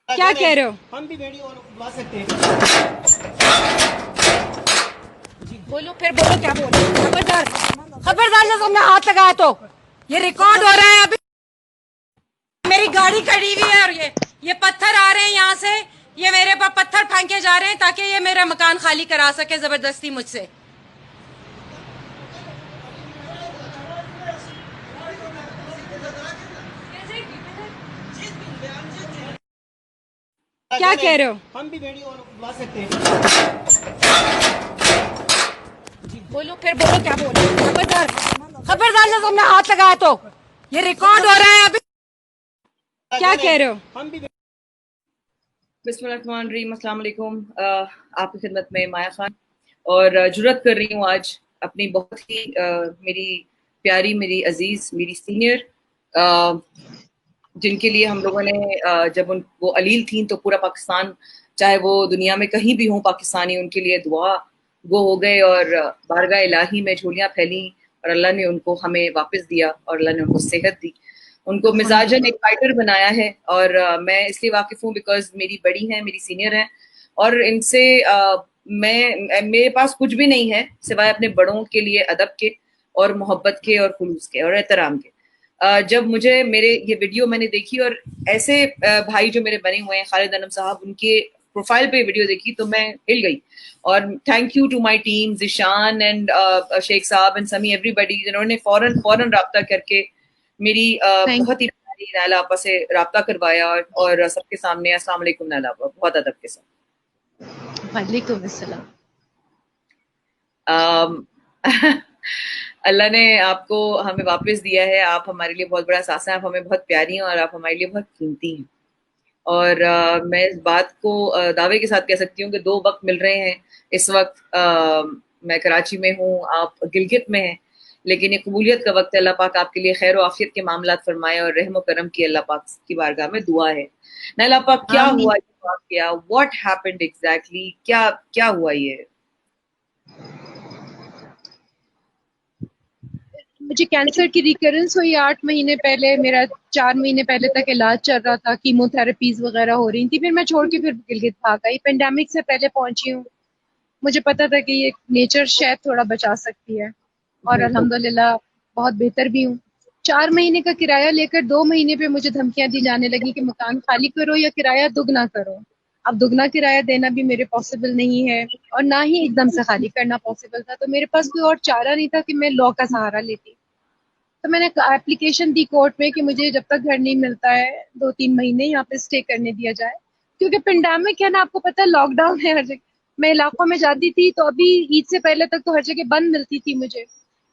کیا کہہ رہے ہو؟ ہم بھی ویڈیو بنا سکتے ہیں. بولو پھر بولو کیا بول رہے ہو؟ خبردار خبردار جب ہم نے ہاتھ لگایا تو یہ ریکارڈ ہو رہا ہے. ابھی میری گاڑی کھڑی ہوئی ہے اور یہ پتھر آ رہے ہیں یہاں سے. یہ میرے پاس پتھر پھینکے جا رہے ہیں تاکہ یہ میرا مکان خالی کرا سکے زبردستی مجھ سے. کیا کہہ رہے ہو؟ ہم بھی ویڈیو بنا سکتے ہیں. بولو پھر بولو کیا بول رہے ہو؟ خبردار خبردار جب ہم نے ہاتھ لگایا تو یہ ریکارڈ ہو رہا ہے. ابھی کیا کہہ رہے ہو؟ ہم بھی بسم اللہ الرحمن الرحیم. السلام علیکم. آپ کی خدمت میں مایا خان اور جرت کر رہی ہوں آج اپنی بہت ہی میری پیاری، میری عزیز، میری سینئر، جن کے لیے ہم لوگوں نے جب وہ علیل تھیں تو پورا پاکستان، چاہے وہ دنیا میں کہیں بھی ہوں پاکستانی، ان کے لیے دعا گو ہو گئے اور بارگاہ الہی میں جھولیاں پھیلیں اور اللہ نے ان کو ہمیں واپس دیا اور اللہ نے ان کو صحت دی. ان کو مزاجن ایک فائٹر بنایا ہے اور میں اس لیے واقف ہوں بیکاز میری بڑی ہیں، میری سینئر ہیں اور ان سے میرے پاس کچھ بھی نہیں ہے سوائے اپنے بڑوں کے لیے ادب کے اور محبت کے اور خلوص کے اور احترام کے. جب مجھے میرے یہ ویڈیو میں نے دیکھی اور ایسے بھائی جو میرے بنے ہوئے ہیں، خالد انم صاحب، ان کے پروفائل پہ ویڈیو دیکھی تو میں ہل گئی. اور thank you to my team, Zeeshan and Sheikh صاحب اینڈ سمی ایوری بڈی، جنہوں نے فوراً رابطہ کر کے میری بہت ہی پیاری نائلہ آپا سے رابطہ کروایا اور سب کے سامنے السلام علیکم نائلہ آپا، بہت ادب کے ساتھ. وعلیکم السلام. اللہ نے آپ کو ہمیں واپس دیا ہے. آپ ہمارے لیے بہت بڑا اثاثہ ہیں، آپ ہمیں بہت پیاری ہیں اور آپ ہمارے لیے بہت قیمتی ہیں. اور میں اس بات کو دعوے کے ساتھ کہہ سکتی ہوں کہ 2 وقت مل رہے ہیں اس وقت. میں کراچی میں ہوں، آپ گلگت میں ہیں، لیکن یہ قبولیت کا وقت ہے. اللہ پاک آپ کے لیے خیر و عافیت کے معاملات فرمائے اور رحم و کرم کی اللہ پاک کی بارگاہ میں دعا ہے. نائلہ پاک، کیا آمین. ہوا یہ واقعہ؟ What happened exactly? کیا ہوا یہ؟ مجھے کینسر کی ریکرنس ہوئی 8 مہینے پہلے. میرا 4 مہینے پہلے تک علاج چل رہا تھا، کیمو تھراپیز وغیرہ ہو رہی تھی. پھر میں چھوڑ کے پھر گلگت بھاگ آئی. پینڈیمک سے پہلے پہنچی ہوں. مجھے پتا تھا کہ یہ نیچر شاید تھوڑا بچا سکتی ہے اور بالکل. الحمدللہ بہت بہتر بھی ہوں. 4 مہینے کا کرایہ لے کر 2 مہینے پہ مجھے دھمکیاں دی جانے لگی کہ مکان خالی کرو یا کرایہ دگنا کرو. اب دگنا کرایہ دینا بھی میرے پاسبل نہیں ہے اور نہ ہی ایک دم سے خالی کرنا پاسبل تھا. تو میرے پاس کوئی اور چارہ نہیں تھا کہ میں لا کا سہارا لیتی. تو میں نے اپلیکیشن دی کورٹ میں کہ مجھے جب تک گھر نہیں ملتا ہے 2-3 مہینے یہاں پہ اسٹے کرنے دیا جائے، کیونکہ پینڈیمک ہے نا، آپ کو پتہ ہے لاک ڈاؤن ہے ہر جگہ. میں علاقوں میں جاتی تھی تو ابھی عید سے پہلے تک تو ہر جگہ بند ملتی تھی مجھے،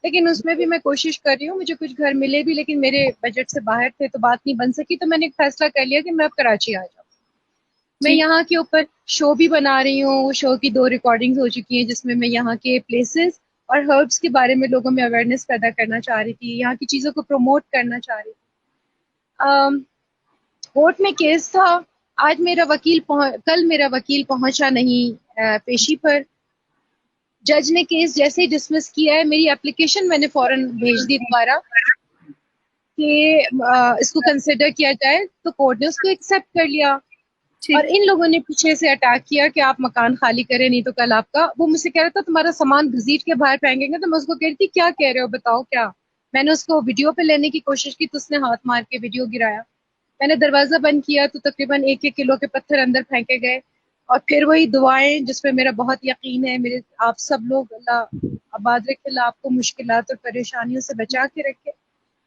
لیکن اس میں بھی میں کوشش کر رہی ہوں مجھے کچھ گھر ملے بھی، لیکن میرے بجٹ سے باہر تھے تو بات نہیں بن سکی. تو میں نے ایک فیصلہ کر لیا کہ میں اب کراچی آ جاؤں. میں ٹھیک. یہاں کے اوپر شو بھی بنا رہی ہوں. شو کی 2 ریکارڈنگز ہو چکی ہیں جس میں میں یہاں کے پلیسز اور ہربس کے بارے میں لوگوں میں اویئرنیس پیدا کرنا چاہ رہی تھی، یہاں کی چیزوں کو پروموٹ کرنا چاہ رہی تھی. کورٹ میں کیس تھا. آج میرا وکیل کل میرا وکیل پہنچا نہیں پیشی پر. جج نے کیس جیسے ہی ڈسمس کیا ہے، میری اپلیکیشن میں نے فوراً بھیج دی دوبارہ کہ اس کو کنسیڈر کیا جائے. تو کورٹ نے اس کو ایکسیپٹ کر لیا. اور ٹھیک. ان لوگوں نے پیچھے سے اٹیک کیا کہ آپ مکان خالی کریں نہیں تو کل آپ کا، وہ مجھ سے کہہ رہا تھا تمہارا سامان گھسیٹ کے باہر پھینکیں گے. تو میں اس کو کہہ رہی تھی کیا کہہ رہے ہو، بتاؤ کیا. میں نے اس کو ویڈیو پہ لینے کی کوشش کی تو اس نے ہاتھ مار کے ویڈیو گرایا. میں نے دروازہ بند کیا تو تقریباً 1 کلو کے پتھر اندر پھینکے گئے. اور پھر وہی دعائیں جس پہ میرا بہت یقین ہے، میرے آپ سب لوگ، اللہ آباد رکھے، اللہ آپ کو مشکلات اور پریشانیوں سے بچا کے رکھے.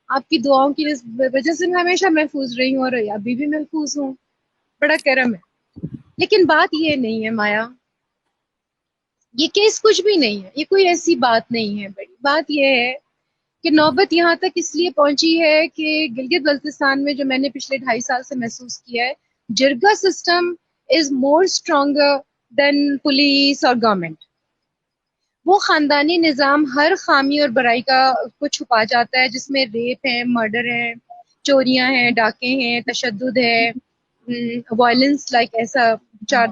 آپ کی دعاؤں کی وجہ سے میں ہمیشہ محفوظ رہی ہوں اور ابھی بھی محفوظ ہوں. بڑا کرم ہے. لیکن بات یہ نہیں ہے مایا، یہ کیس کچھ بھی نہیں ہے، یہ کوئی ایسی بات نہیں ہے. بڑی بات یہ ہے کہ نوبت یہاں تک اس لیے پہنچی ہے کہ گلگت بلتستان میں جو میں نے پچھلے 2.5 سال سے محسوس کیا ہے، jirga system is more stronger than police اور گورنمنٹ. وہ خاندانی نظام ہر خامی اور برائی کو چھپا جاتا ہے، جس میں ریپ ہے، مرڈر ہے، چوریاں ہیں، ڈاکے ہیں، تشدد ہے، وائلنس لائک ایسا. چار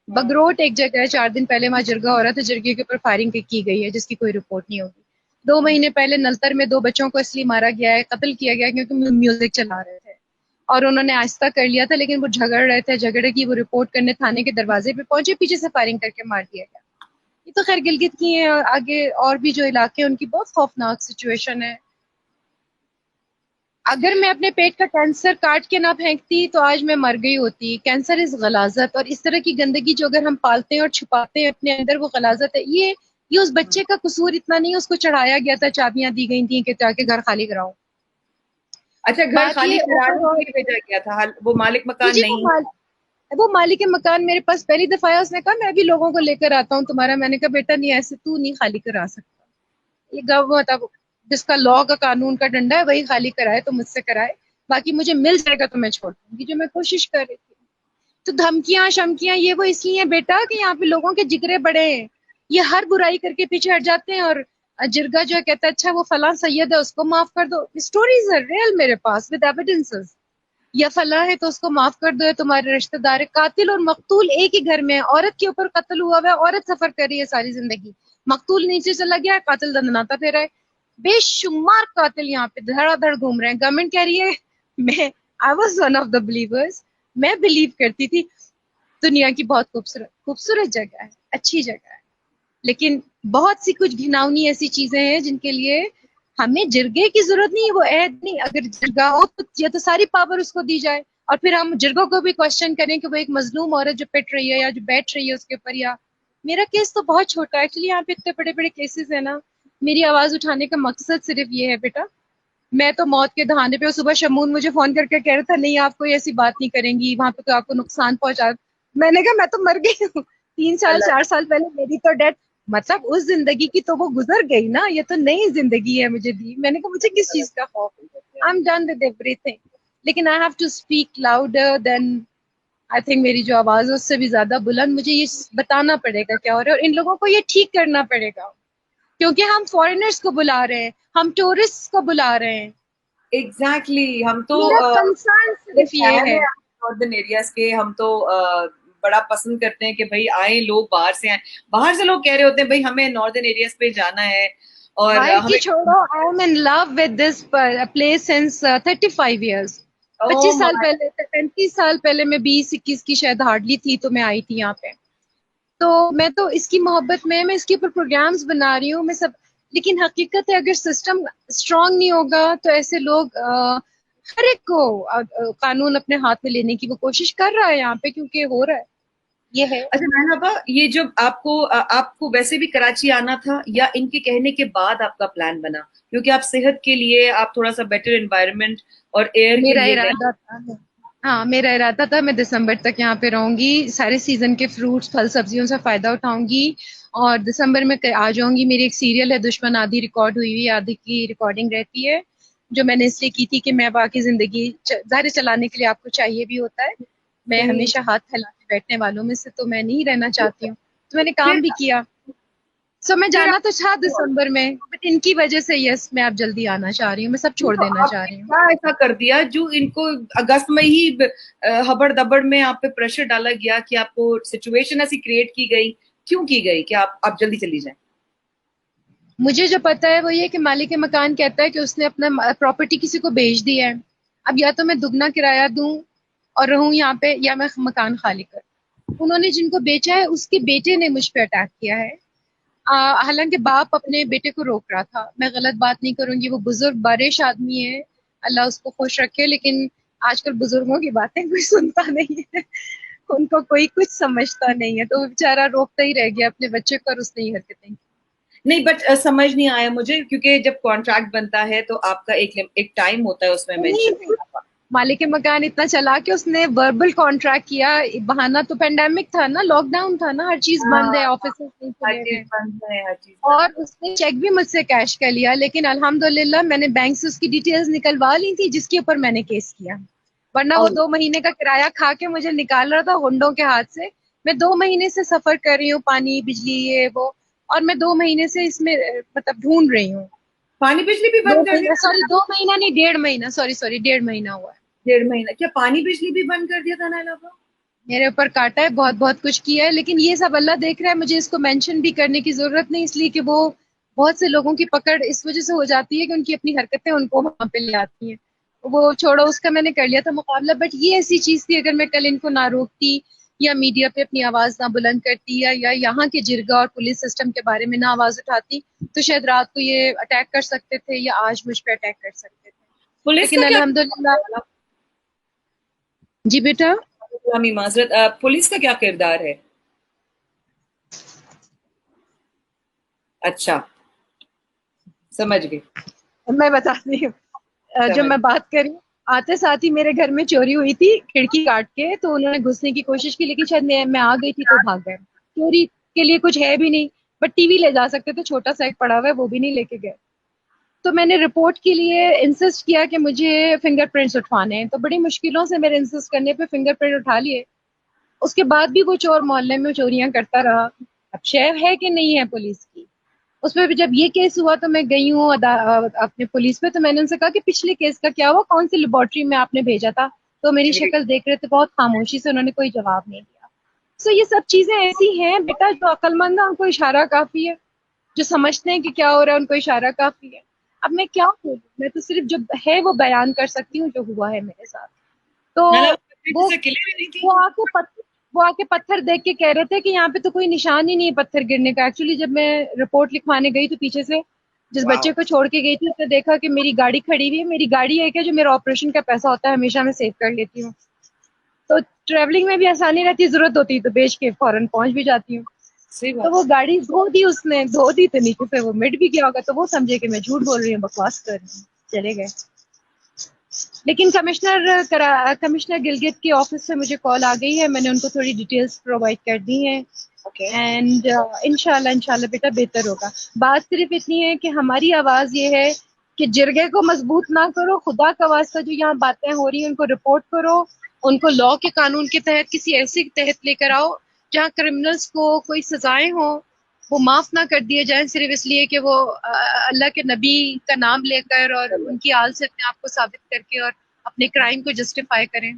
بگروٹ ایک جگہ ہے، 4 دن پہلے وہاں جرگا ہو رہا تھا، جرگے کے اوپر فائرنگ کی گئی ہے جس کی کوئی رپورٹ نہیں ہوگی. 2 مہینے پہلے نلتر میں 2 بچوں کو اس لیے مارا گیا ہے، قتل کیا گیا ہے کیونکہ میوزک چلا رہے تھے. اور انہوں نے آہستہ کر لیا تھا، لیکن وہ جھگڑ رہے تھے، جھگڑے کی وہ رپورٹ کرنے تھانے کے دروازے پہ پہنچے، پیچھے سے فائرنگ کر کے مار دیا گیا. یہ تو خیر گلگت کی ہیں، اور آگے اور بھی جو علاقے ہیں ان کی بہت خوفناک سچویشن ہے. اگر میں اپنے پیٹ کا کینسر کاٹ کے نہ پھینکتی تو آج میں مر گئی ہوتی. کینسر از غلاظت، اور اس طرح کی گندگی جو اگر ہم پالتے ہیں اور چھپاتے ہیں اپنے اندر، وہ غلاظت ہے. یہ اس بچے کا قصور اتنا نہیں، اس کو چڑھایا گیا تھا، چابیاں دی گئی تھیں کہ جا کے گھر خالی کراؤ. اچھا گھر بات خالی یہ کرانے کے لیے بھیجا گیا تھا، وہ مالک مکان جی نہیں؟ وہ مالک مکان میرے پاس پہلی دفعہ آیا، اس نے کہا میں بھی لوگوں کو لے کر آتا ہوں تمہارا. میں نے کہا بیٹا نہیں، ایسے تو نہیں خالی کرا سکتا. یہ مطلب جس کا لا کا قانون کا ڈنڈا ہے وہی خالی کرائے تو مجھ سے کرائے، باقی مجھے مل جائے گا تو میں چھوڑ دوں گی، جو میں کوشش کر رہی تھی. تو دھمکیاں شمکیاں یہ وہ اس لیے ہیں بیٹا کہ یہاں پہ لوگوں کے جگرے بڑے ہیں، یہ ہر برائی کر کے پیچھے ہٹ جاتے ہیں. اور جرگا جو ہے کہتا ہے اچھا وہ فلاں سید ہے اس کو معاف کر دو. اسٹوریز ہے ریئل میرے پاس ود ایویڈنسز. یا فلاں ہے تو اس کو معاف کر دو، تمہارے رشتہ دار ہے. قاتل اور مقتول ایک ہی گھر میں ہے، عورت کے اوپر قتل ہوا ہوا ہے، عورت سفر کر رہی ہے ساری زندگی، مقتول نیچے چلا گیا ہے، قاتل دندناتا پھر ہے. بے شمار قاتل یہاں پہ دھڑا دھڑ گھوم رہے ہیں. گورنمنٹ کہہ رہی ہے، میں I was one of the believers, میں بلیو کرتی تھی دنیا کی بہت خوبصورت جگہ ہے، اچھی جگہ ہے، لیکن بہت سی کچھ گھناؤنی ایسی چیزیں ہیں جن کے لیے ہمیں جرگے کی ضرورت نہیں ہے. وہ عہد نہیں، اگر جرگا ہو تو یا تو ساری پاور اس کو دی جائے، اور پھر ہم جرگوں کو بھی کوشچن کریں کہ وہ ایک مظلوم عورت جو پٹ رہی ہے یا جو بیٹھ رہی ہے اس کے اوپر. یا میرا کیس تو بہت چھوٹا ہے ایکچولی، یہاں پہ اتنے بڑے بڑے کیسز ہیں نا. میری آواز اٹھانے کا مقصد صرف یہ ہے بیٹا، میں تو موت کے دہانے پہ. صبح شمون مجھے فون کر کے کہہ رہا تھا نہیں آپ کوئی ایسی بات نہیں کریں گی وہاں پہ تو آپ کو نقصان پہنچا. میں نے کہا میں تو مر گئی ہوں 3 سال اللہ 4 سال پہلے میری تو ڈیتھ، مطلب اس زندگی کی تو وہ گزر گئی نا، یہ تو نئی زندگی ہے مجھے دی. میں نے کہا مجھے کس چیز کا خوف ہے، I'm done with everything. لیکن I have to speak louder than, I think میری جو آواز ہے اس سے بھی زیادہ بلند مجھے یہ بتانا پڑے گا کیا ہو رہا ہے، اور ان لوگوں کو یہ ٹھیک کرنا پڑے گا، کیونکہ ہم فورنرز کو بلا رہے ہیں، ہم ٹورسٹ کو بلا رہے ہیں. ایگزیکٹلی ہم تو میرا کنسرن صرف یہ ہے. ناردرن ایریاز کے ہم تو بڑا پسند کرتے ہیں کہ بھائی آئیں لوگ باہر سے آئیں. باہر سے لوگ کہہ رہے ہوتے ہیں بھائی ہمیں ناردرن ایریاز پہ جانا ہے، اور باہر کی ہمیں چھوڑو، I am in love with this place since 35 years. 25 سال پہلے 35 سال پہلے میں 20-21 کی شاید ہارڈلی تھی تو میں آئی تھی یہاں پہ. تو میں تو اس کی محبت میں اس کے اوپر پروگرامز بنا رہی ہوں میں سب. لیکن حقیقت ہے اگر سسٹم اسٹرانگ نہیں ہوگا تو ایسے لوگ ہر ایک کو قانون اپنے ہاتھ میں لینے کی وہ کوشش کر رہا ہے یہاں پہ، کیونکہ ہو رہا ہے یہ ہے. اچھا نائنہ، یہ جب آپ کو ویسے بھی کراچی آنا تھا یا ان کے کہنے کے بعد آپ کا پلان بنا؟ کیونکہ آپ صحت کے لیے آپ تھوڑا سا بیٹر انوائرمنٹ اور ایئر کے میرا لیے ارادہ تھا، ہاں میرا ارادہ تھا میں دسمبر تک یہاں پہ رہوں گی، سارے سیزن کے فروٹس پھل سبزیوں سے فائدہ اٹھاؤں گی، اور دسمبر میں آ جاؤں گی. میری ایک سیریل ہے دشمن، آدھی ریکارڈ ہوئی ہوئی، آدھی کی ریکارڈنگ رہتی ہے، جو میں نے اس لیے کی تھی کہ میں باقی زندگی ظاہر چلانے کے لیے آپ کو چاہیے بھی ہوتا ہے. میں ہمیشہ ہاتھ پھیلاتے بیٹھنے والوں میں سے تو میں نہیں رہنا چاہتی ہوں، تو میں نے کام بھی کیا. سو میں پھر جانا تو تھا دسمبر میں، بٹ ان کی وجہ سے یس میں اب جلدی آنا چاہ رہی ہوں، میں سب چھوڑ دینا آپ چاہ نے رہی ہوں. کیا ایسا کر دیا جو ان کو اگست میں ہی ہبڑ دبڑ میں آپ پہ پریشر ڈالا گیا کہ آپ کو سچویشن ایسی کریٹ کی گئی؟ کیوں کی گئی کہ آپ جلدی چلی جائیں؟ مجھے جو پتا ہے وہ یہ کہ مالک مکان کہتا ہے کہ اس نے اپنا پراپرٹی کسی کو بیچ دیا ہے، اب یا تو میں دگنا کرایہ دوں اور رہوں یہاں پہ، یا میں مکان خالی کروں. انہوں نے جن کو بیچا ہے اس کے بیٹے نے مجھ پہ اٹیک کیا ہے. حالانکہ باپ اپنے بیٹے کو روک رہا تھا. میں غلط بات نہیں کروں گی، وہ بزرگ بارش آدمی ہے، اللہ اس کو خوش رکھے، لیکن آج کل بزرگوں کی باتیں کوئی سنتا نہیں ہے، ان کو کوئی کچھ سمجھتا نہیں ہے، تو وہ بیچارہ روکتا ہی رہ گیا اپنے بچے کو اور اس نے ہی حرکتیں کی. نہیں بٹ سمجھ نہیں آیا مجھے، کیونکہ جب کانٹریکٹ بنتا ہے تو آپ کا ایک ٹائم ہوتا ہے اس میں مینشن. مالک مکان اتنا چلا کہ اس نے وربل کانٹریکٹ کیا، بہانہ تو پینڈیمک تھا نا، لاک ڈاؤن تھا نا، ہر چیز بند ہے، آفیسز نہیں ہر کھلے چیز ہوئے، بند ہے، ہر چیز اور بند ہے. اس نے چیک بھی مجھ سے کیش کر لیا. لیکن الحمدللہ میں نے بینک سے اس کی ڈیٹیلز نکلوا لی تھی جس کے اوپر میں نے کیس کیا، ورنہ وہ 2 مہینے کا کرایہ کھا کے مجھے نکال رہا تھا ہنڈوں کے ہاتھ سے. میں 2 مہینے سے سفر کر رہی ہوں، پانی بجلی یہ وہ، اور میں 2 مہینے سے اس میں مطلب ڈھونڈ رہی ہوں. پانی بجلی بھی 2 بند کر مہینہ دیا؟ سوری 2 مہینہ نہیں، 1.5 مہینہ، سوری 1.5 مہینہ ہوا ہے. 1.5 مہینہ کیا پانی بجلی بھی بند کر دیا تھا نائلہ کو؟ میرے اوپر کاٹا ہے، بہت بہت کچھ کیا ہے، لیکن یہ سب اللہ دیکھ رہا ہے. مجھے اس کو مینشن بھی کرنے کی ضرورت نہیں، اس لیے کہ وہ بہت سے لوگوں کی پکڑ اس وجہ سے ہو جاتی ہے کہ ان کی اپنی حرکتیں ان کو وہاں پہ لے آتی ہیں. وہ چھوڑو, اس کا میں نے کر لیا تھا مقابلہ. بٹ یہ ایسی چیز تھی، اگر میں کل ان کو نہ روکتی یا میڈیا پہ اپنی آواز نہ بلند کرتی یا یہاں کے جرگا اور پولیس سسٹم کے بارے میں نہ آواز اٹھاتی، تو شاید رات کو یہ اٹیک کر سکتے تھے یا آج مجھ پہ اٹیک کر سکتے تھے. پولیس لیکن کا کیا الحمدللہ. جی بیٹا. اسلامی معذرت، پولیس کا کیا کردار ہے؟ اچھا سمجھ گئی. میں بتاتی ہوں. جب میں بات کری آتے ساتھ ہی میرے گھر میں چوری ہوئی تھی کھڑکی کاٹ کے، تو انہوں نے گھسنے کی کوشش کی، لیکن شاید میں آ گئی تھی تو بھاگ گئے. چوری کے لیے کچھ ہے بھی نہیں، بٹ ٹی وی لے جا سکتے تھے، چھوٹا سا ایک پڑا ہوا ہے، وہ بھی نہیں لے کے گئے. تو میں نے رپورٹ کے لیے انسسٹ کیا کہ مجھے فنگر پرنٹس اٹھوانے ہیں، تو بڑی مشکلوں سے میرے انسسٹ کرنے پہ فنگر پرنٹ اٹھا لیے. اس کے بعد بھی وہ چور محلے میں چوریاں کرتا رہا. اب شے ہے کہ نہیں ہے پولیس کی. اس پہ بھی جب یہ کیس ہوا تو میں گئی ہوں اپنے پولیس پہ، تو میں نے ان سے کہا کہ پچھلے کیس کا کیا ہوا، کون سی لیبارٹری میں آپ نے بھیجا تھا؟ تو میری شکل دیکھ رہے تھے بہت خاموشی سے، انہوں نے کوئی جواب نہیں دیا. سو یہ سب چیزیں ایسی ہیں بیٹا، جو عقل مند ہیں ان کو اشارہ کافی ہے، جو سمجھتے ہیں کہ کیا ہو رہا ہے ان کو اشارہ کافی ہے. اب میں کیا بولوں، میں تو صرف جو ہے وہ بیان کر سکتی ہوں جو ہوا ہے میرے ساتھ. تو وہ سے قلعے میں نہیں تھی؟ وہ آ کے پتھر دیکھ کے کہہ رہے تھے کہ یہاں پہ تو کوئی نشان ہی نہیں ہے پتھر گرنے کا. ایکچولی جب میں رپورٹ لکھوانے گئی تو پیچھے سے جس بچے کو چھوڑ کے گئی تھی اس نے دیکھا کہ میری گاڑی کھڑی ہوئی ہے. میری گاڑی ایک ہے جو میرا آپریشن کا پیسہ ہوتا ہے ہمیشہ میں سیو کر لیتی ہوں، تو ٹریولنگ میں بھی آسانی رہتی ہے، ضرورت ہوتی ہے تو بیچ کے فوراً پہنچ بھی جاتی ہوں. صحیح تو بات. وہ گاڑی دھو دی، اس نے دھو دی تو نیچے سے وہ مٹ بھی گیا ہوگا، تو وہ سمجھے کہ میں جھوٹ بول رہی ہوں، بکواس کر رہی ہوں، چلے گئے. لیکن کمشنر گلگت کے آفس سے مجھے کال آ گئی ہے، میں نے ان کو تھوڑی ڈیٹیلز پرووائڈ کر دی ہیں، اینڈ انشاءاللہ بیٹا بہتر ہوگا. بات صرف اتنی ہے کہ ہماری آواز یہ ہے کہ جرگے کو مضبوط نہ کرو، خدا کا واسطہ جو یہاں باتیں ہو رہی ہیں ان کو رپورٹ کرو، ان کو لا کے قانون کے تحت کسی ایسے تحت لے کر آؤ جہاں کرمنلز کو کوئی سزائیں ہوں، وہ معاف نہ کر دیے جائیں صرف اس لیے کہ وہ اللہ کے نبی کا نام لے کر اور ان کی آل سے اپنے آپ کو ثابت کر کے اور اپنے کرائم کو جسٹیفائی کریں.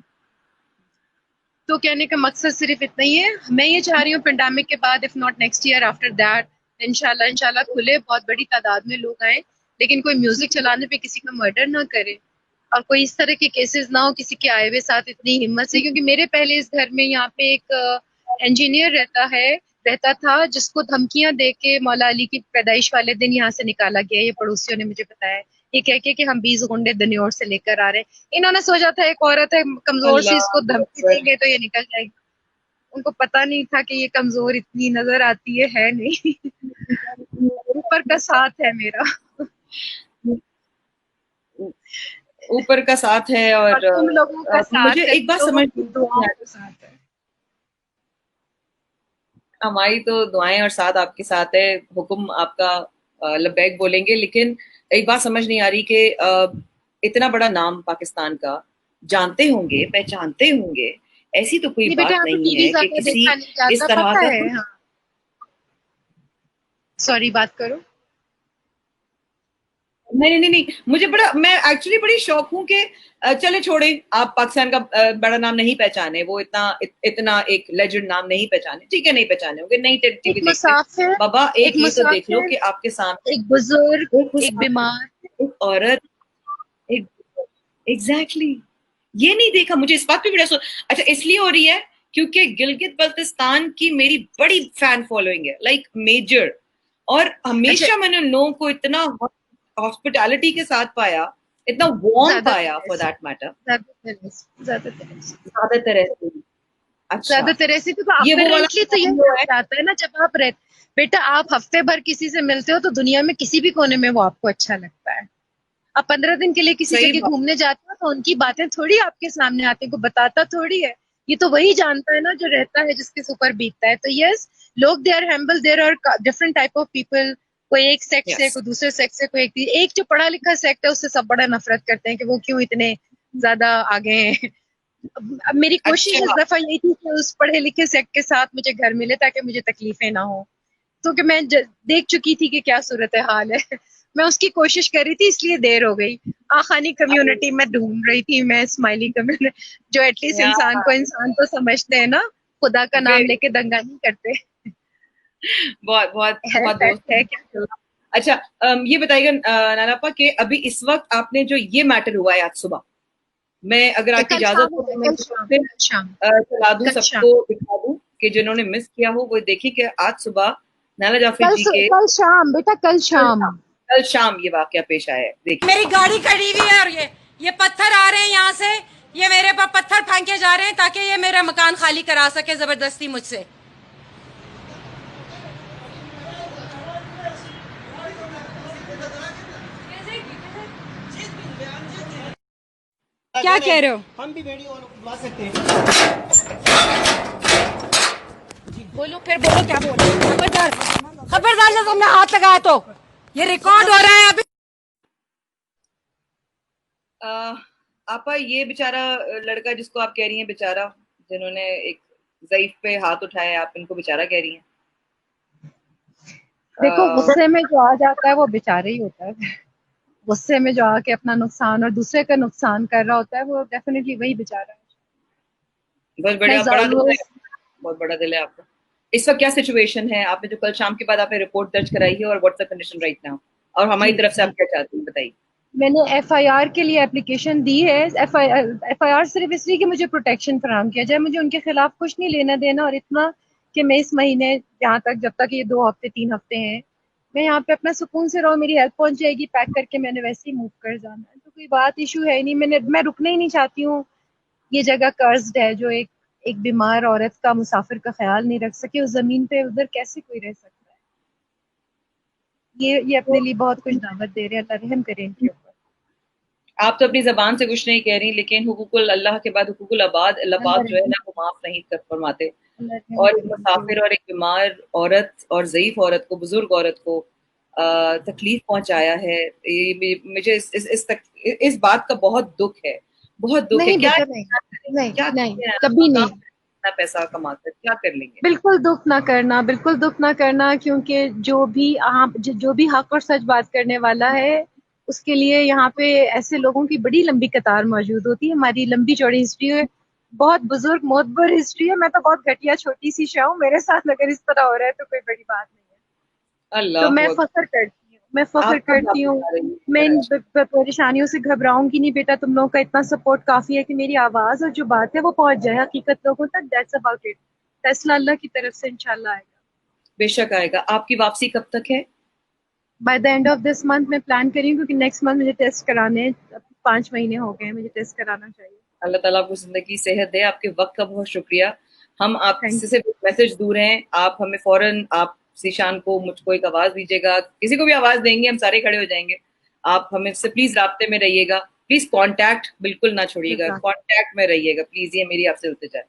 تو کہنے کا مقصد صرف اتنا ہی ہے. میں یہ چاہ رہی ہوں پینڈیمک کے بعد if not next year after that انشاءاللہ کھلے، بہت بڑی تعداد میں لوگ آئیں، لیکن کوئی میوزک چلانے پہ کسی کا مرڈر نہ کرے اور کوئی اس طرح کے کیسز نہ ہو کسی کے آئے ہوئے ساتھ اتنی ہمت سے. کیونکہ میرے پہلے اس گھر میں یہاں پہ ایک انجینئر رہتا تھا جس کو دھمکیاں دے کے مولا علی کی پیدائش والے دن یہاں سے نکالا گیا. یہ پڑوسیوں نے مجھے بتایا، یہ کہہ کے کہ ہم 20 گنڈے دنیور سے لے کر آ رہے ہیں. انہوں نے سوچا تھا ایک عورت ہے کمزور سی، اس کو دھمکی دیں گے تو یہ نکل جائے گی. ان کو پتہ نہیں تھا کہ یہ کمزور اتنی نظر آتی ہے نہیں. اوپر کا ساتھ ہے میرا، اوپر کا ساتھ ہے. اور تم لوگوں کا ساتھ مجھے ہے، ایک بات لوگوں سمجھ کی دعاؤں کا ساتھ ہے. ہماری تو دعائیں اور ساتھ آپ کے ساتھ ہے، حکم آپ کا لبیک بولیں گے. لیکن ایک بات سمجھ نہیں آ رہی کہ اتنا بڑا نام پاکستان کا جانتے ہوں گے، پہچانتے ہوں گے، ایسی تو کوئی نہیں بیٹا، بات آپ کو ٹی نہیں وی ہے کہ زیادہ کسی دیکھا نہیں اس جاتا، طرح پتہ کا ہے. ہاں سوری، بات کرو. نہیں مجھے میں ایکچولی بڑی شوق ہوں کہ چلے چھوڑیں، آپ پاکستان کا بڑا نام نہیں پہچانے، وہ اتنا ایک لیجنڈ نام نہیں پہچانے، ٹھیک ہے نہیں پہچانے ہوں گے، نہیں ٹی وی ایک دیکھتے مسافر، بابا. ایک ایک یہ تو دیکھ لو مسافر، کہ آپ کے سامنے ایک بزرگ، ایک ایک بیمار. عورت، ایگزیکٹلی یہ نہیں دیکھا. مجھے اس بات پہ بڑا اچھا اس لیے ہو رہی ہے کیونکہ گلگت بلتستان کی میری بڑی فین فالوئنگ ہے، لائک میجر. اور ہمیشہ میں نے ان لوگوں کو اتنا ہاسپٹیلٹی کے ساتھ پایا، اتنا وارم پایا فار دیٹ میٹر. زیادہ تر ایسے ہی. اچھا زیادہ تر ایسے تو یہ وہ والا اپیرنٹلی تو یہ جاتا ہے نا، جب آپ بیٹا آپ ہفتے بھر کسی سے ملتے ہو تو دنیا میں کسی بھی کونے میں وہ آپ کو اچھا لگتا ہے. آپ 15 دن کے لیے کسی صحیح جگہ بات. گھومنے جاتے ہو تو ان کی باتیں تھوڑی آپ کے سامنے آتی ہیں، کو بتاتا تھوڑی ہے. یہ تو وہی جانتا ہے نا جو رہتا ہے، جس کے اوپر بیتتا ہے. تو یس، لوگ they are humble, there are different type of people. کوئی ایک سیکس سے، Yes. کوئی دوسرے سیکس سے، کوئی ایک جو پڑھا لکھا سیکٹ ہے اس سے سب بڑا نفرت کرتے ہیں کہ وہ کیوں اتنے زیادہ آگے ہیں. اب میری کوشش اس اچھا دفعہ یہی تھی کہ اس پڑھے لکھے سیکٹ کے ساتھ مجھے گھر ملے تاکہ مجھے تکلیفیں نہ ہوں. تو کہ میں دیکھ چکی تھی کہ کیا صورتحال ہے، میں اس کی کوشش کر رہی تھی، اس لیے دیر ہو گئی. آخانی کمیونٹی میں ڈھونڈ رہی تھی میں، اسمائلی کمیونٹی جو ایٹ لیسٹ انسان کو انسان تو سمجھتے ہیں نا، خدا کا نام لے کے دنگا نہیں کرتے. بہت بہت بہت دوست. ہے کیا. اچھا یہ بتائیے گا نانا پا کہ ابھی اس وقت آپ نے جو یہ میٹر ہوا ہے آج صبح، میں اگر آپ کی کل اجازت شام ہو ہے، تو میں کل شام، پھر کل شام، چلا دوں، کل سب شام، کو دکھا دوں کہ جنہوں نے مس کیا ہو وہ دیکھیں کہ آج صبح نالا جعفری جی کے کل شام بیٹا، کل شام. کل شام یہ واقعہ پیش آیا ہے. دیکھیے میری گاڑی کھڑی ہوئی ہے اور یہ پتھر آ رہے ہیں یہاں سے، یہ میرے پر پتھر پھینکے جا رہے ہیں تاکہ یہ میرا مکان خالی کرا سکے زبردستی مجھ سے. کیا کہہ رہے ہو؟ ہم بھی ویڈیو بنا سکتے ہیں. بولو پھر بولو کیا بولو. خبردار خبردار جب ہم نے ہاتھ لگایا تو یہ ریکارڈ ہو رہا ہے ابھی. آپا یہ بیچارہ لڑکا جس کو آپ کہہ رہی ہیں بیچارہ، جنہوں نے ایک ضعیف پہ ہاتھ اٹھایا، آپ ان کو بیچارہ کہہ رہی ہیں. دیکھو غصے میں جو آ جاتا ہے وہ بیچارہ ہی ہوتا ہے. غصے میں جو آ کے اپنا نقصان اور دوسرے کا نقصان کر رہا ہوتا ہے وہ ڈیفینیٹلی وہی بیچارہ ہے. بہت میں بڑا دل ہے، روز بہت بڑا دل ہے آپ کا. اس وقت کیا سچویشن ہے؟ آپ نے جو کل شام کے بعد آپ نے رپورٹ درج کرائی ہے، اور what's app condition right now, اور ہماری جی طرف سے جی آپ کیا چاہتی ہیں بتائیے. میں نے ایف آئی آر کے لیے اپلیکیشن دی ہے. ایف آئی آر صرف اس لیے کہ مجھے پروٹیکشن فراہم کیا جائے. مجھے ان کے خلاف کچھ نہیں لینا دینا، اور اتنا کہ میں اس مہینے یہاں تک جب تک یہ 2 ہفتے 3 ہفتے ہیں میں یہاں پہ اپنا سکون سے رہوں. میری ہیلپ پہنچ جائے گی پیک کر کے، میں نے ویسے ہی موو کر جانا ہے. تو کوئی بات ایشو ہے نہیں. میں رکنا ہی نہیں چاہتی ہوں. یہ جگہ قرض ہے جو ایک بیمار عورت کا، مسافر کا خیال نہیں رکھ سکے اس زمین پہ، ادھر کیسے کوئی رہ سکتا ہے. یہ اپنے لیے بہت کچھ دعوت دے رہے ہیں. اللہ رحم کرے ان کے اوپر. آپ تو اپنی زبان سے کچھ نہیں کہہ رہی، لیکن حقوق اللہ کے بعد حقوق العباد، اللہ اللہ پاک جو ہے رحم نا وہ معاف نہیں کر فرماتے. اللہ رحم اور ایک کرے ان کے مسافر اوپر. اور ایک بیمار عورت اور ضعیف عورت کو، بزرگ عورت کو تکلیف پہنچایا ہے. مجھے اس بات کا بہت دکھ ہے، بہت دکھ ہے. نہیں کیا بیٹا، نہیں نہیں کیا نہیں کریں آپ؟ کبھی مقام نہیں. اتنا پیسہ کما کر کیا کر لیں گے؟ بالکل دکھ نہ کرنا، بالکل دکھ نہ کرنا، کیونکہ جو بھی حق اور سچ بات کرنے والا ہے اس کے لیے یہاں پہ ایسے لوگوں کی بڑی لمبی قطار موجود ہوتی ہے. ہماری لمبی چوڑی ہسٹری ہے، بہت بزرگ معتبر ہسٹری ہے. میں تو بہت گھٹیا چھوٹی سی شاہ ہوں. میرے ساتھ اگر اس طرح ہو رہا ہے تو کوئی بڑی بات نہیں ہے. تو اللہ میں اکبر. فخر کرتی ہوں، میں فخر آپ کب کرتی واپس ہوں. آ رہی ہیں میں ان کراچی؟ پریشانیوں سے گھبراؤں گی نہیں بیٹا. تم لوگوں کا اتنا سپورٹ کافی ہے کہ میری آواز اور جو بات ہے وہ پہنچ جائے حقیقت لوگوں تک. That's about it. فیصلہ اللہ کی طرف سے انشاءاللہ آئے گا. بے شک آئے گا. آپ کی واپسی کب تک ہے؟ By the and of this month میں پلان کری ہوں، کیونکہ نیکسٹ منتھ مجھے ٹیسٹ کرانے ہیں. 5 مہینے ہو گئے ہیں، مجھے ٹیسٹ کرانا چاہیے. اللہ تعالیٰ آپ کو زندگی صحت دے. آپ کے وقت کا بہت شکریہ. ہم آپ تھینک سے صرف میسج دور ہیں. آپ ہمیں فوراً، آپ ذیشان کو، مجھ کو ایک آواز دیجیے گا، کسی کو بھی آواز دیں گے، ہم سارے کھڑے ہو جائیں گے. آپ ہمیں سے پلیز رابطے میں رہیے گا. پلیز کانٹیکٹ بالکل نہ چھوڑیے گا، یو. کانٹیکٹ میں رہیے گا پلیز. یہ میری آپ سے ہوتے جائے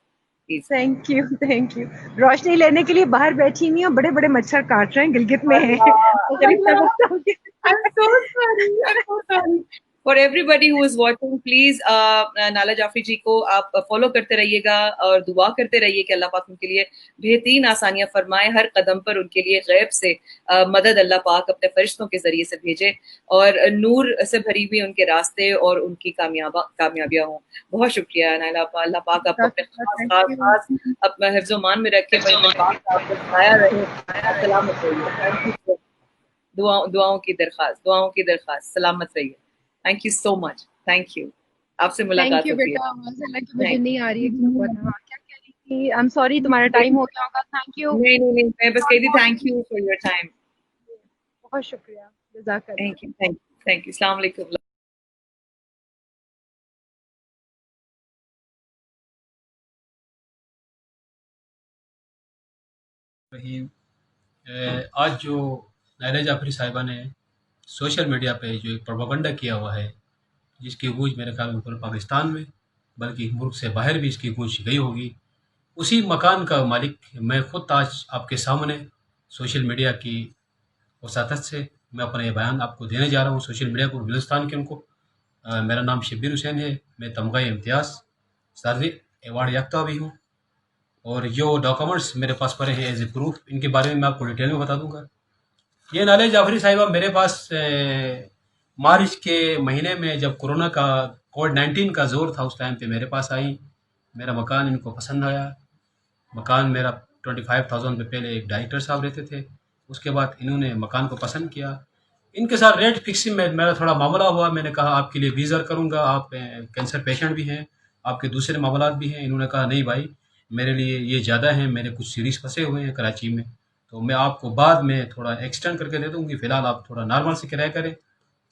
please. Thank you, thank you. روشنی لینے کے لیے باہر بیٹھی ہوئی ہوں، بڑے بڑے مچھر کاٹ رہے ہیں، گلگت میں ہیں. مغرب کا وقت ہو گیا. I'm so sorry. I'm so sorry. For everybody who is watching, please نالا جعفری جی کو آپ فالو کرتے رہیے گا اور دعا کرتے رہیے کہ اللہ پاک ان کے لیے بہترین آسانیاں فرمائے. ہر قدم پر ان کے لیے غیب سے مدد اللہ پاک اپنے فرشتوں کے ذریعے سے بھیجے، اور نور سے بھری ہوئی ان کے راستے اور ان کی کامیابیاں ہوں. بہت شکریہ نائلہ. اللہ پاک آپ کو اپنے خاص تھینک خاص یو. خاص اپنا حفظ و مان میں رکھے. اپنے پاک آپ کو چھایا رہے. آپ سلامت رہیے. Thank you. دعاؤں کی درخواست. سلامت رہیے. Thank you so much. Thank you. آپ سے تھینک ملاقات یو ہوتی ہے. بیٹا. آواز اللہ کی مجھے نہیں آ رہی ہے. کیا ہوا تھا؟ ہاں، کیا کہہ رہی تھی؟ آئی ایم سوری، تمہارا ٹائم ہو گیا ہوگا. Thank you. نہیں نہیں نہیں، میں بس کہہ دی thank you for your time. بہت شکریہ. جزاک اللہ. Thank you. Thank you. السلام علیکم. رحیم. آج جو نائلہ جعفری صاحبہ نے سوشل میڈیا پہ جو ایک پروپیگنڈا کیا ہوا ہے، جس کی گونج میرے خیال میں پورے پاکستان میں بلکہ ملک سے باہر بھی اس کی گونج گئی ہوگی، اسی مکان کا مالک میں خود آج آپ کے سامنے سوشل میڈیا کی وساطت سے میں اپنا یہ بیان آپ کو دینے جا رہا ہوں. سوشل میڈیا کو، بلوچستان کے ان کو میرا نام شبیر حسین ہے. میں تمغہ امتیاز سارزی ایوارڈ یافتہ بھی ہوں، اور جو ڈاکومنٹس میرے پاس پڑے ہیں ایز اے پروف، ان کے بارے میں آپ کو ڈیٹیل میں بتا دوں گا. یہ نالے جعفری صاحبہ میرے پاس مارچ کے مہینے میں جب کورونا کا کووڈ-19 کا زور تھا، اس ٹائم پہ میرے پاس آئیں. میرا مکان ان کو پسند آیا. مکان میرا 25,000 پہ پہلے ایک ڈائریکٹر صاحب رہتے تھے، اس کے بعد انہوں نے مکان کو پسند کیا. ان کے ساتھ ریٹ فکسنگ میں میرا تھوڑا معاملہ ہوا. میں نے کہا آپ کے لیے 20,000 کروں گا, آپ کینسر پیشنٹ بھی ہیں, آپ کے دوسرے معاملات بھی ہیں. انہوں نے کہا نہیں بھائی میرے لیے یہ زیادہ ہیں, میرے کچھ سیریز پھنسے ہوئے ہیں کراچی میں, تو میں آپ کو بعد میں تھوڑا ایکسٹینڈ کر کے دے دوں گی, فی الحال آپ تھوڑا نارمل سے کرایہ کریں.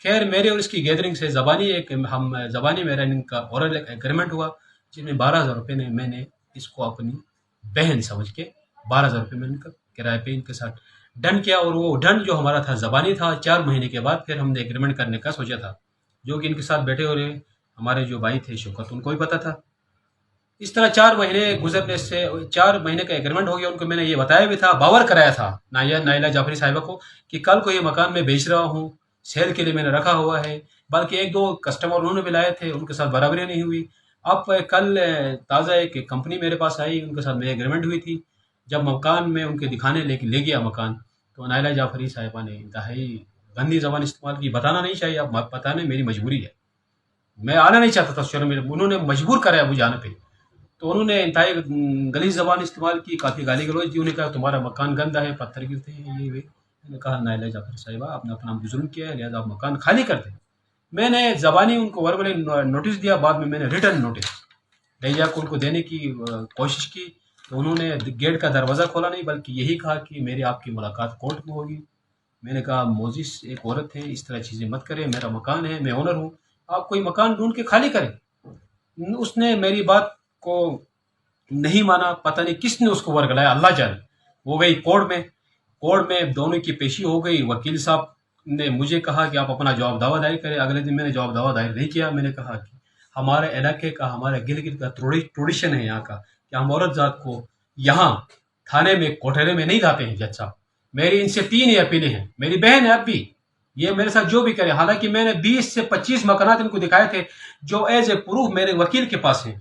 خیر میرے اور اس کی گیدرنگ سے زبانی میرا ان کا اورل ایگریمنٹ ہوا, جس میں 12,000 روپے نے میں نے اس کو اپنی بہن سمجھ کے 12,000 روپے میں ان کا کرایہ پہ ان کے ساتھ ڈن کیا. اور وہ ڈن جو ہمارا تھا زبانی تھا. 4 مہینے کے بعد پھر ہم نے ایگریمنٹ کرنے کا سوچا تھا, جو کہ ان کے ساتھ بیٹھے ہوئے ہمارے جو بھائی تھے شوکت, ان کو بھی پتا تھا. اس طرح 4 مہینے گزرنے سے 4 مہینے کا ایگریمنٹ ہو گیا. ان کو میں نے یہ بتایا بھی تھا, باور کرایا تھا نائلہ جعفری صاحبہ کو کہ کل کو یہ مکان میں بیچ رہا ہوں, سیل کے لیے میں نے رکھا ہوا ہے. بلکہ 1-2 کسٹمر انہوں نے بھی لائے تھے, ان کے ساتھ برابری نہیں ہوئی. اب کل تازہ ایک کمپنی میرے پاس آئی, ان کے ساتھ میری ایگریمنٹ ہوئی تھی. جب مکان میں ان کے دکھانے لے گیا مکان, تو نائلہ جعفری صاحبہ نے انتہائی گندی زبان استعمال کی. بتانا نہیں چاہیے, اب بتانے میری مجبوری ہے, میں آنا نہیں چاہتا تھا شروع میں, انہوں نے مجبور کرایا مجھے آنے پہ. تو انہوں نے انتہائی غلیظ زبان استعمال کی, کافی گالی گلوچ دی. انہوں نے کہا تمہارا مکان گندا ہے, پتھر گرتے ہیں یہ. میں نے کہا نائلہ جعفری صاحبہ آپ نے اپنا ظلم کیا ہے, لہٰذا آپ مکان خالی کر دیں. میں نے زبانی ان کو وربلی نوٹس دیا, بعد میں نے ریٹرن نوٹس لے جا کے ان کو دینے کی کوشش کی. تو انہوں نے گیٹ کا دروازہ کھولا نہیں, بلکہ یہی کہا کہ میری آپ کی ملاقات کورٹ میں ہوگی. میں نے کہا موزس ایک عورت ہے, اس طرح چیزیں مت کریں, میرا مکان ہے, میں اونر ہوں, آپ کوئی مکان ڈھونڈ کے خالی کریں. اس نے میری بات کو نہیں مانا, پتہ نہیں کس نے اس کو ورگلایا, اللہ جانے. وہ گئی کورٹ میں دونوں کی پیشی ہو گئی. وکیل صاحب نے مجھے کہا کہ آپ اپنا جواب دعویٰ دائر کریں. اگلے دن میں نے جواب دعویٰ دائر نہیں کیا. میں نے کہا کہ ہمارے علاقے کا, ہمارے گلگت کا ٹریڈیشن ہے یہاں کا کہ ہم عورت ذات کو یہاں تھانے میں کوٹھرے میں نہیں جاتے ہیں. جج صاحب میری ان سے 3 اپیلیں ہیں, میری بہن ہے اب بھی, یہ میرے ساتھ جو بھی کرے. حالانکہ میں نے 20 سے 25 مکانات ان کو دکھائے تھے جو ایز اے پروف میرے وکیل کے پاس ہیں,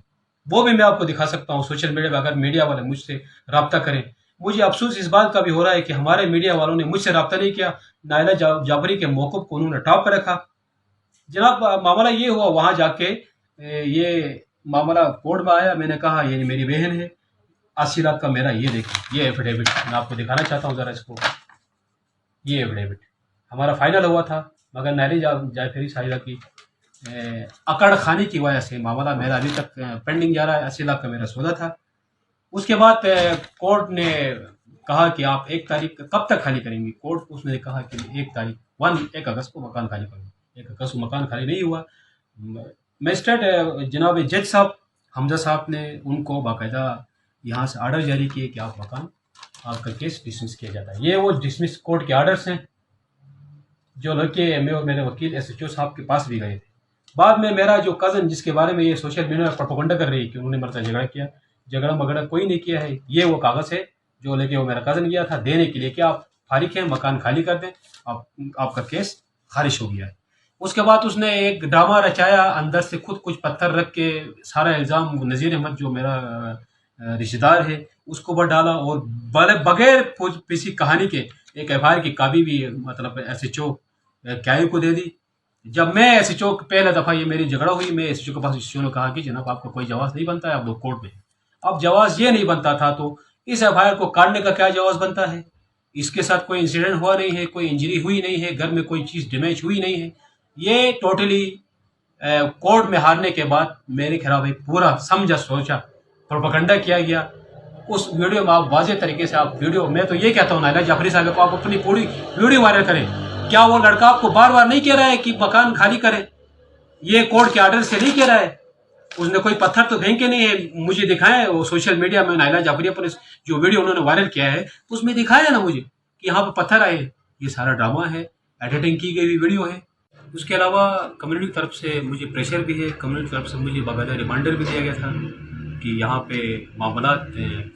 وہ بھی میں آپ کو دکھا سکتا ہوں سوشل میڈیا پہ, اگر میڈیا والے مجھ سے رابطہ کریں. مجھے افسوس اس بات کا بھی ہو رہا ہے کہ ہمارے میڈیا والوں نے مجھ سے رابطہ نہیں کیا. نائلہ جعفری کے موقف کو انہوں نے ٹاپ پہ رکھا. جناب معاملہ یہ ہوا, وہاں جا کے یہ معاملہ کورٹ میں آیا. میں نے کہا یہ میری بہن ہے, 80 لاکھ کا میرا, یہ دیکھیں یہ ایفیڈیوٹ میں آپ کو دکھانا چاہتا ہوں ذرا اس کو. یہ ایفیڈیوٹ ہمارا فائنل ہوا تھا, مگر نائلہ جعفری صاحبہ کی اکڑ خانی کی وجہ سے معاملہ میرا ابھی تک پینڈنگ جا رہا ہے. 80 لاکھ کا میرا سودا تھا. اس کے بعد کورٹ نے کہا کہ آپ 1 تاریخ کب تک خالی کریں گی. کورٹ اس نے کہا کہ 1 اگست کو مکان خالی کروں. 1 اگست کو مکان خالی نہیں ہوا. میجسٹریٹ جناب جج صاحب حمزہ صاحب نے ان کو باقاعدہ یہاں سے آرڈر جاری کیے کہ آپ مکان, آپ کا کیس ڈسمس کیا جاتا ہے. یہ وہ ڈسمس کورٹ کے آرڈرس ہیں جو لڑکے میں اور میرے وکیل SHO صاحب کے پاس بھی گئے تھے. بعد میں میرا جو کزن, جس کے بارے میں یہ سوشل میڈیا پر پروپیگنڈا کر رہی ہے کہ انہوں نے میرے ساتھ جھگڑا کیا, جھگڑا مگڑا کوئی نہیں کیا ہے. یہ وہ کاغذ ہے جو لے کے وہ میرا کزن گیا تھا دینے کے لیے کہ آپ فارغ ہیں, مکان خالی کر دیں, آپ کا کیس خارج ہو گیا ہے. اس کے بعد اس نے ایک ڈرامہ رچایا, اندر سے خود کچھ پتھر رکھ کے سارا الزام نذیر احمد جو میرا رشتہ دار ہے اس کو اوپر ڈالا, اور بغیر کسی کہانی کے ایک FIR کی کاپی بھی مطلب SHO کیائو کو دے دی. جب میں SHO پہلے دفعہ یہ میری جھگڑا ہوئی, میں SHO کے پاس SHO نے کہا کہ جناب آپ کا کوئی جواز نہیں بنتا ہے, آپ لوگ کورٹ میں. اب جواز یہ نہیں بنتا تھا تو اس FIR کو کاٹنے کا کیا جواز بنتا ہے. اس کے ساتھ کوئی انسیڈنٹ ہوا نہیں ہے, کوئی انجری ہوئی نہیں ہے, گھر میں کوئی چیز ڈیمیج ہوئی نہیں ہے. یہ ٹوٹلی کورٹ میں ہارنے کے بعد میرے خلاف ایک پورا سمجھا سوچا پروپیگنڈا کیا گیا. اس ویڈیو میں آپ واضح طریقے سے آپ ویڈیو, میں تو یہ کہتا ہوں نائلہ جعفری صاحب کو آپ اپنی پوری ویڈیو وائرل کریں. کیا وہ لڑکا آپ کو بار بار نہیں کہہ رہا ہے کہ مکان خالی کریں؟ یہ کورٹ کے آرڈر سے نہیں کہہ رہا ہے. اس نے کوئی پتھر تو پھینکے نہیں ہے, مجھے دکھائیں وہ سوشل میڈیا میں نائلہ جعفری پر جو ویڈیو انہوں نے وائرل کیا ہے اس میں دکھایا نا مجھے کہ یہاں پہ پتھر آئے. یہ سارا ڈرامہ ہے, ایڈیٹنگ کی گئی ویڈیو ہے. اس کے علاوہ کمیونٹی کی طرف سے مجھے پریشر بھی ہے, کمیونٹی کی طرف سے مجھے باقاعدہ ریمائنڈر بھی دیا گیا تھا کہ یہاں پہ معاملات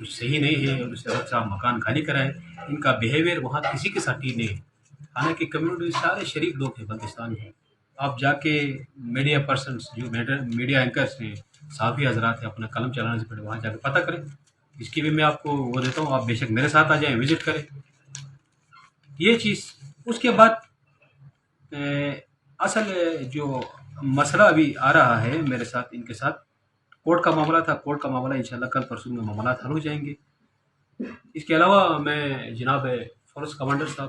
کچھ صحیح نہیں ہے اور اس سے آپ مکان خالی کرائیں. ان کا بیہیویئر وہاں کسی کے ساتھ ہی نہیں ہے. حالانکہ کمیونٹی سارے شریف لوگ ہیں بلتستان میں. آپ جا کے میڈیا پرسنس جو میڈیا اینکرس ہیں, صحافی حضرات ہیں, اپنا قلم چلانے سے پہلے وہاں جا کے پتہ کریں. اس کی بھی میں آپ کو وہ دیتا ہوں, آپ بے شک میرے ساتھ آ جائیں, وزٹ کریں یہ چیز. اس کے بعد اصل جو مسئلہ ابھی آ رہا ہے میرے ساتھ, ان کے ساتھ کورٹ کا معاملہ تھا. کورٹ کا معاملہ انشاءاللہ کل پرسوں میں معاملات حل ہو جائیں گے. اس کے علاوہ میں جناب فورس کمانڈر صاحب